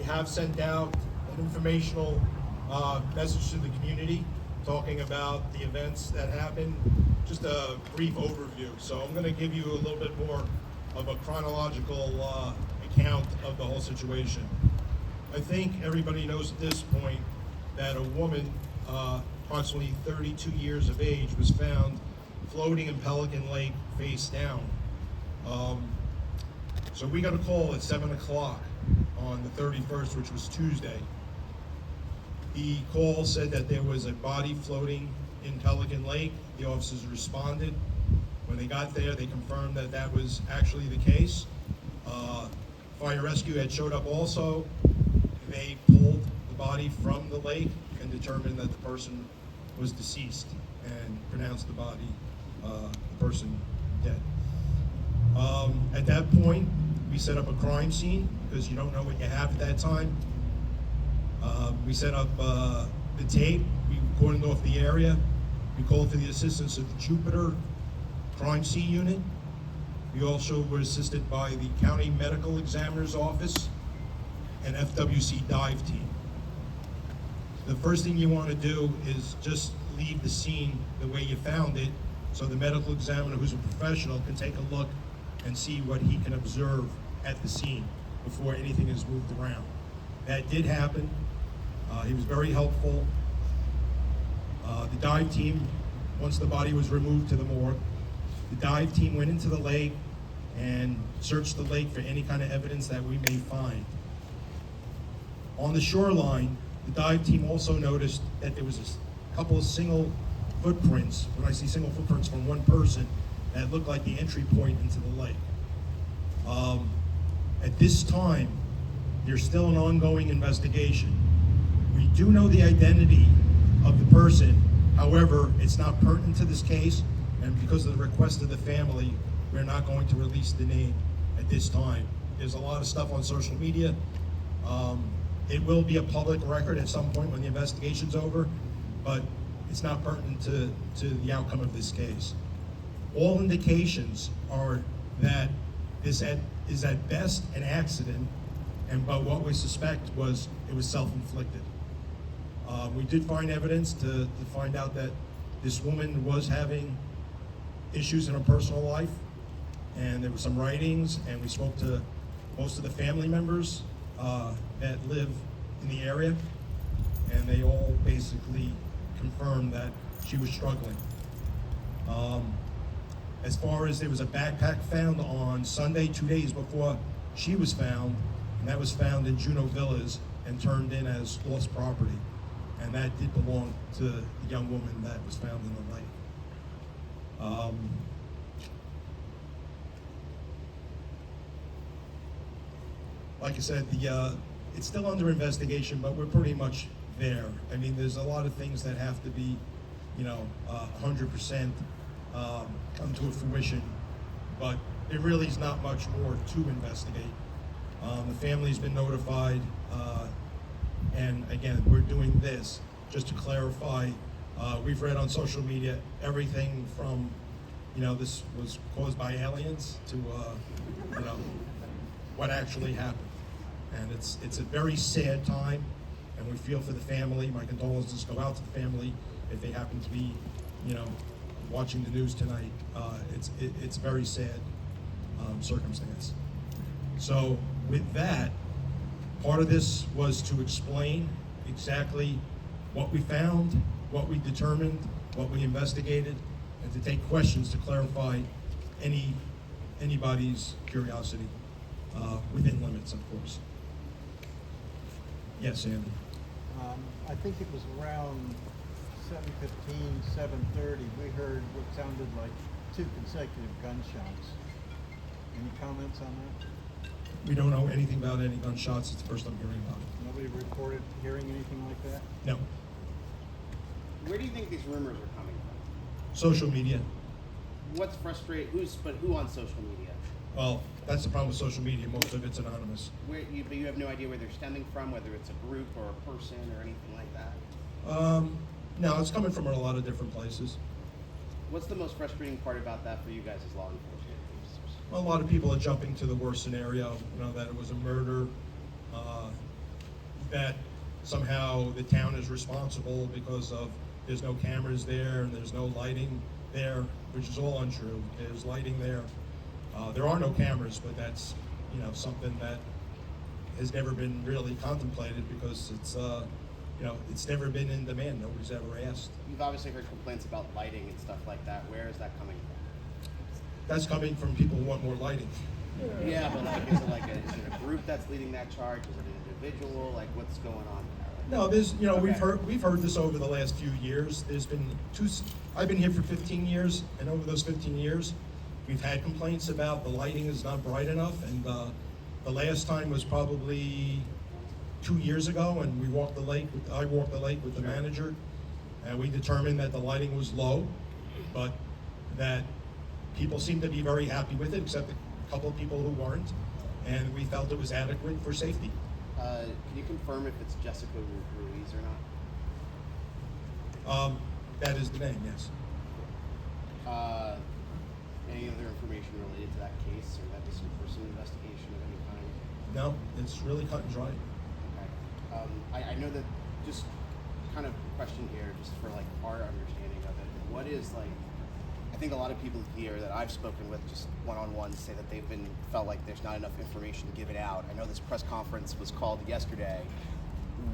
have sent out an informational message to the community talking about the events that happened. Just a brief overview. So I'm going to give you a little bit more of a chronological account of the whole situation. I think everybody knows at this point that a woman, approximately 32 years of age, was found floating in Pelican Lake face down. So we got a call at 7 o'clock on the 31st, which was Tuesday. The call said that there was a body floating in Pelican Lake. The officers responded. When they got there, they confirmed that that was actually the case. Fire rescue had showed up also. They pulled the body from the lake and determined that the person was deceased and pronounced the body, the person, dead. At that point, we set up a crime scene because you don't know what you have at that time. We set up the tape. We cordoned off the area. We called for the assistance of the Jupiter Crime Scene Unit. We also were assisted by the County Medical Examiner's Office and FWC dive team. The first thing you want to do is just leave the scene the way you found it, so the medical examiner, who's a professional, can take a look and see what he can observe at the scene before anything is moved around. That did happen. He was very helpful. The dive team, once the body was removed to the morgue, the dive team went into the lake and searched the lake for any kind of evidence that we may find. On the shoreline, the dive team also noticed that there was a couple of single footprints. When I see single footprints from one person, that looked like the entry point into the lake. At this time, there's still an ongoing investigation. We do know the identity of the person. However, it's not pertinent to this case, and because of the request of the family, we're not going to release the name at this time. There's a lot of stuff on social media. It will be a public record at some point when the investigation's over, but it's not pertinent to the outcome of this case. All indications are that this is at best an accident, but what we suspect was it was self-inflicted. We did find evidence to find out that this woman was having issues in her personal life, and there were some writings, and we spoke to most of the family members that live in the area, and they all basically confirmed that she was struggling. As far as there was a backpack found on Sunday, 2 days before she was found, and that was found in Juno Villas and turned in as lost property. And that did belong to the young woman that was found in the lake. Like I said, it's still under investigation, but we're pretty much there. I mean, there's a lot of things that have to be, 100% come to a fruition, but there really is not much more to investigate. The family's been notified, and again, we're doing this just to clarify. We've read on social media everything from, this was caused by aliens to, what actually happened. And it's a very sad time, and we feel for the family. My condolences go out to the family if they happen to be, watching the news tonight. It's very sad circumstance. So with that, part of this was to explain exactly what we found, what we determined, what we investigated, and to take questions to clarify anybody's curiosity within limits, of course. Yes, Andy. I think it was around 7:15, 7:30, we heard what sounded like 2 consecutive gunshots. Any comments on that? We don't know anything about any gunshots. It's the first I'm hearing about it. Nobody reported hearing anything like that? No. Where do you think these rumors are coming from? Social media. What's frustrating? Who on social media? Well, that's the problem with social media. Most of it's anonymous. But you have no idea where they're stemming from, whether it's a group or a person or anything like that? No, it's coming from a lot of different places. What's the most frustrating part about that for you guys as law enforcement officers? Well, a lot of people are jumping to the worst scenario, that it was a murder. that somehow the town is responsible because of there's no cameras there and there's no lighting there, which is all untrue. There's lighting there. There are no cameras, but that's, you know, something that has never been really contemplated because it's, you know, it's never been in demand. Nobody's ever asked. You've obviously heard complaints about lighting and stuff like that. Where is that coming from? That's coming from people who want more lighting. Yeah, but like, is it a group that's leading that charge? Is it an individual? Like, what's going on there? No, there's, you know, Okay. we've heard this over the last few years. There's been I've been here for 15 years, and over those 15 years, we've had complaints about the lighting is not bright enough, and the last time was probably 2 years ago, and I walked the lake with the manager, and we determined that the lighting was low, but that people seemed to be very happy with it, except a couple of people who weren't, and we felt it was adequate for safety. Can you confirm if it's Jessica Ruiz or not? That is the name, yes. Any other information related to that case, or that was some personal investigation of any kind? No, it's really cut and dry. Okay. I know that, just kind of question here, just for like our understanding of it. What is like, I think a lot of people here that I've spoken with, just one-on-one, say that felt like there's not enough information given out. I know this press conference was called yesterday.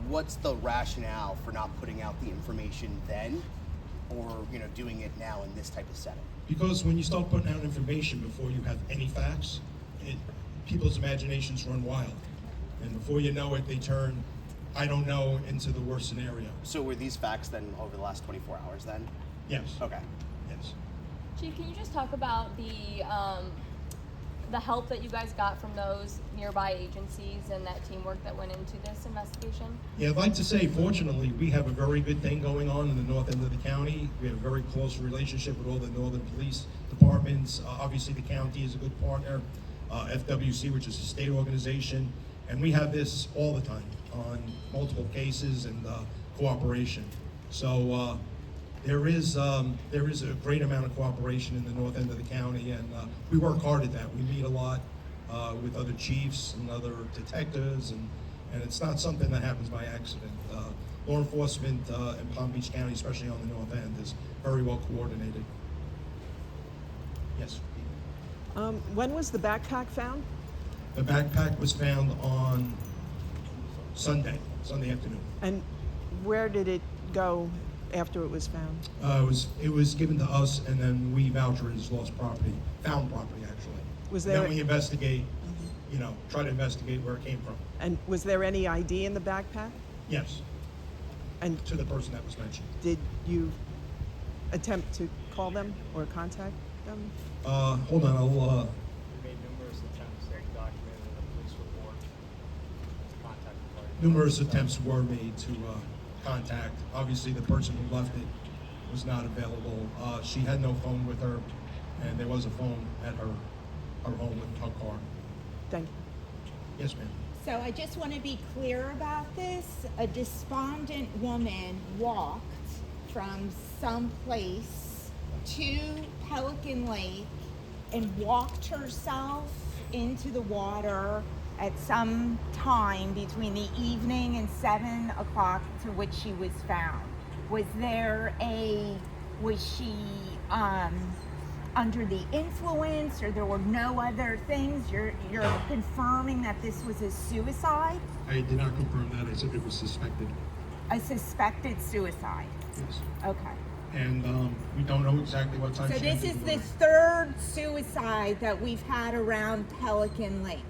What's the rationale for not putting out the information then, or, you know, doing it now in this type of setting? Because when you start putting out information before you have any facts, people's imaginations run wild. And before you know it, they turn, I don't know, into the worst scenario. So were these facts then over the last 24 hours then? Yes. Okay. Yes. Chief, can you just talk about the help that you guys got from those nearby agencies and that teamwork that went into this investigation? Yeah, I'd like to say, fortunately, we have a very good thing going on in the north end of the county. We have a very close relationship with all the northern police departments. Obviously, the county is a good partner. FWC, which is a state organization, and we have this all the time on multiple cases and cooperation. So there is a great amount of cooperation in the north end of the county, and we work hard at that. We meet a lot with other chiefs and other detectives, and it's not something that happens by accident. Law enforcement in Palm Beach County, especially on the north end, is very well coordinated. Yes. When was the backpack found? The backpack was found on Sunday afternoon. And where did it go after it was found? It was given to us, and then we voucher it as lost property, found property actually. Was And there then we investigate, you know, try to investigate where it came from. And was there any ID in the backpack? Yes, And to the person that was mentioned. did you attempt to call them or contact them? Hold on, I'll. We made numerous attempts as documented in the police report to contact the party. Numerous attempts were made to contact. Obviously, the person who left it was not available. She had no phone with her, and there was a phone at her home with her car. Thank you. Yes, ma'am. So I just want to be clear about this. A despondent woman walked from someplace to Pelican Lake and walked herself into the water at some time between the evening and 7 o'clock to which she was found. Was she under the influence, or there were no other things? You're confirming that this was a suicide? I did not confirm that. I said it was suspected. A suspected suicide? Yes. Okay. And we don't know exactly what time So she this entered is the the water. third suicide that we've had around Pelican Lake.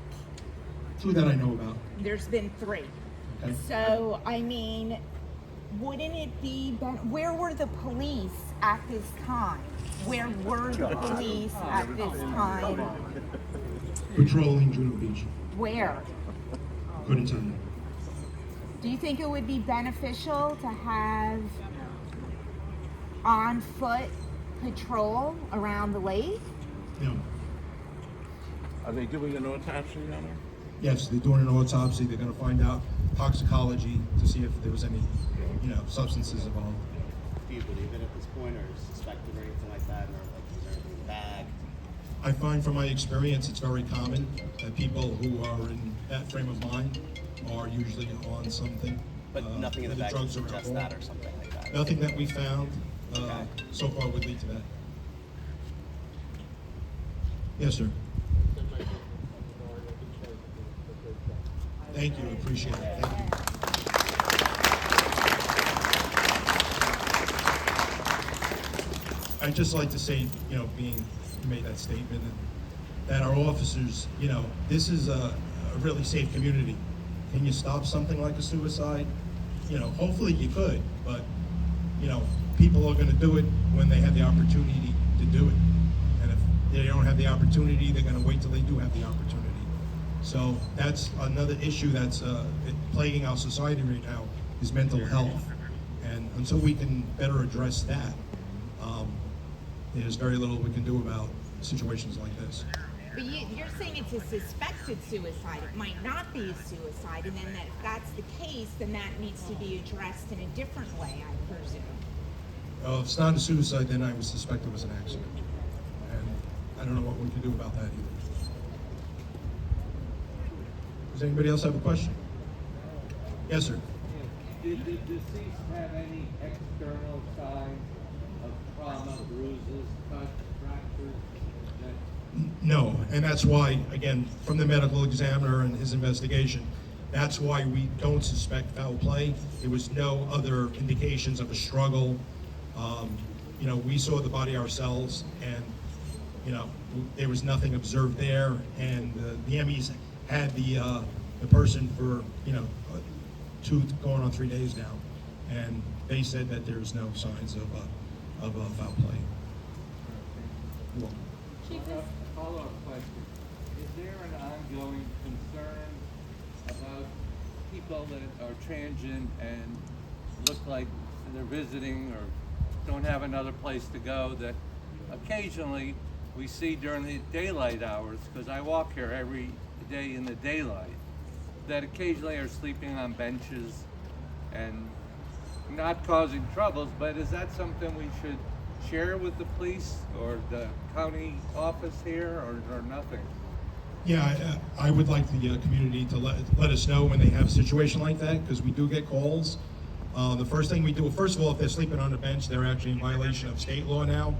2 that I know about. There's been 3. Okay. So, I mean, wouldn't it be where were the police at this time? Where were the police at this time? Patrolling Juno Beach. Where? Couldn't tell you. Do you think it would be beneficial to have on foot patrol around the lake? No. Are they doing an autopsy on her? Yes, they're doing an autopsy. They're going to find out toxicology to see if there was any, you know, substances involved. Do you believe it at this point, or suspected, or anything like that, or like is there anything in the bag? I find from my experience it's very common that people who are in that frame of mind are usually on something. But nothing in the whether bag would drugs or suggest alcohol. that or something like that. Nothing that we found Okay. so far would lead to that. Yes, sir. Thank you, appreciate it. Thank you. I'd just like to say, being you made that statement, that our officers, this is a really safe community. Can you stop something like a suicide? Hopefully you could, but, people are gonna do it when they have the opportunity to do it. And if they don't have the opportunity, they're gonna wait till they do have the opportunity. So that's another issue that's plaguing our society right now, is mental health. And until we can better address that, there's very little we can do about situations like this. But you're saying it's a suspected suicide. It might not be a suicide, and then if that's the case, then that needs to be addressed in a different way, I presume. If it's not a suicide, then I would suspect it was an accident. And I don't know what we can do about that either. Does anybody else have a question? Yes, sir. Did the deceased have any external signs of trauma, bruises, cuts, fractures? No, and that's why, again, from the medical examiner and his investigation, that's why we don't suspect foul play. There was no other indications of a struggle. We saw the body ourselves, and there was nothing observed there. And the MEs had the person for 2 going on 3 days now, and they said that there's no signs of foul play. You're welcome. Follow-up question. Is there an ongoing concern about people that are transient and look like they're visiting or don't have another place to go, that occasionally we see during the daylight hours, because I walk here every day in the daylight, that occasionally are sleeping on benches and not causing troubles, but is that something we should share with the police or the county office here, or nothing? Yeah, I would like the community to let us know when they have a situation like that, because we do get calls. The first thing we do, first of all, if they're sleeping on a bench, they're actually in violation of state law now,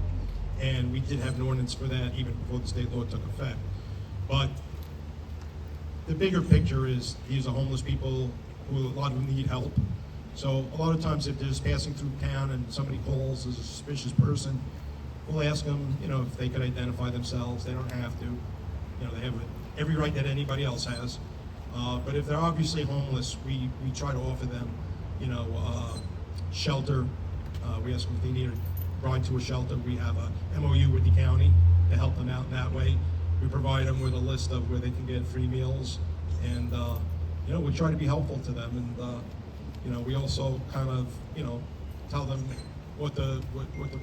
and we did have an ordinance for that even before the state law took effect. But the bigger picture is these are homeless people who, a lot of them need help. So a lot of times if they're just passing through town and somebody calls as a suspicious person, we'll ask them, if they could identify themselves. They don't have to. They have every right that anybody else has. But if they're obviously homeless, we try to offer them, shelter. We ask them if they need a ride to a shelter. We have a MOU with the county to help them out in that way. We provide them with a list of where they can get free meals, and we try to be helpful to them. And we also kind of tell them what the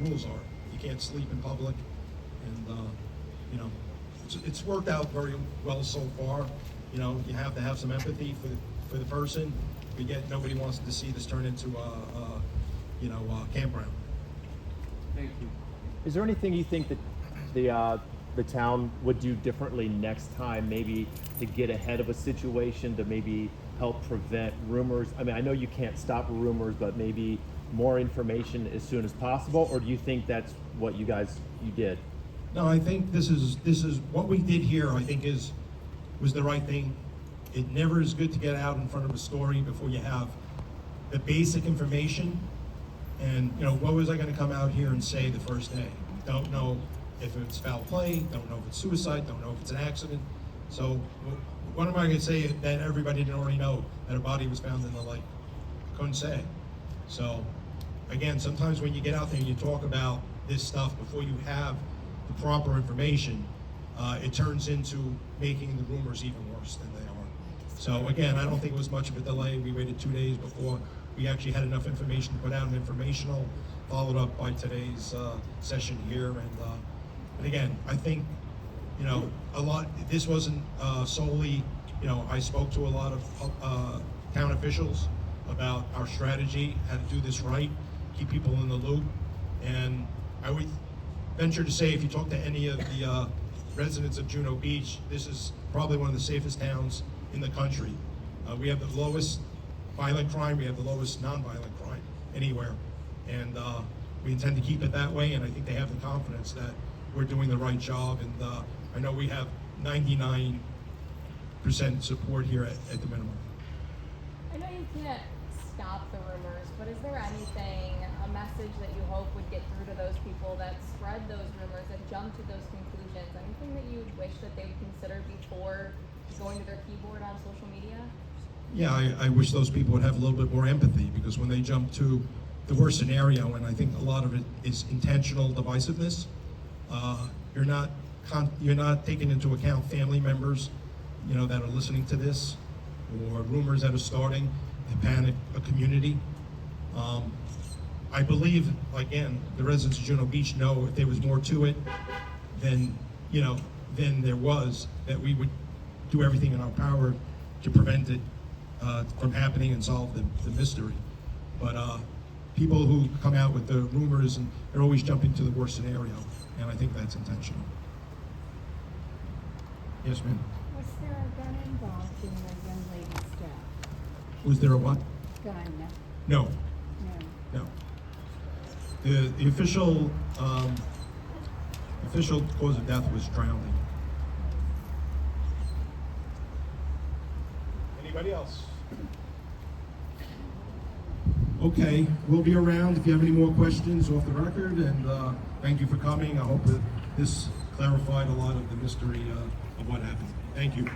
rules are. You can't sleep in public, and it's worked out very well so far. You have to have some empathy for the person. But yet nobody wants to see this turn into a campground. Thank you. Is there anything you think that the town would do differently next time, maybe to get ahead of a situation, to maybe help prevent rumors? I mean, I know you can't stop rumors, but maybe more information as soon as possible, or do you think that's what you did? No, I think this is what we did here. I think was the right thing. It never is good to get out in front of a story before you have the basic information. And what was I going to come out here and say the first day? Don't know if it's foul play. Don't know if it's suicide. Don't know if it's an accident. So what am I going to say that everybody didn't already know, that a body was found in the lake? I couldn't say. So again, sometimes when you get out there and you talk about this stuff before you have the proper information, it turns into making the rumors even worse than they are. So again, I don't think it was much of a delay. We waited 2 days before we actually had enough information to put out an informational, followed up by today's session here. And again, I think a lot. This wasn't solely. I spoke to a lot of town officials about our strategy, how to do this right, keep people in the loop, and I would venture to say, if you talk to any of the residents of Juno Beach, this is probably one of the safest towns in the country. We have the lowest violent crime, we have the lowest nonviolent crime anywhere. And we intend to keep it that way, and I think they have the confidence that we're doing the right job. And I know we have 99% support here at the minimum. I know you can't stop the rumors, but is there anything, a message that you hope would get through to those people that spread those rumors, that jump to those conclusions? Anything that you wish that they would consider before going to their keyboard on social media? Yeah, I wish those people would have a little bit more empathy, because when they jump to the worst scenario, and I think a lot of it is intentional divisiveness, you're not taking into account family members, that are listening to this, or rumors that are starting to panic a community. I believe, again, the residents of Juno Beach know if there was more to it than there was, that we would do everything in our power to prevent it from happening and solve the mystery. But people who come out with the rumors, and they're always jumping to the worst scenario, and I think that's intentional. Yes, ma'am. Was there a gun involved in the young lady's death? Was there a what? Gun? No, No. no. The official cause of death was drowning. Anybody else? Okay, we'll be around if you have any more questions off the record, and thank you for coming. I hope that this clarified a lot of the mystery of what happened. Thank you.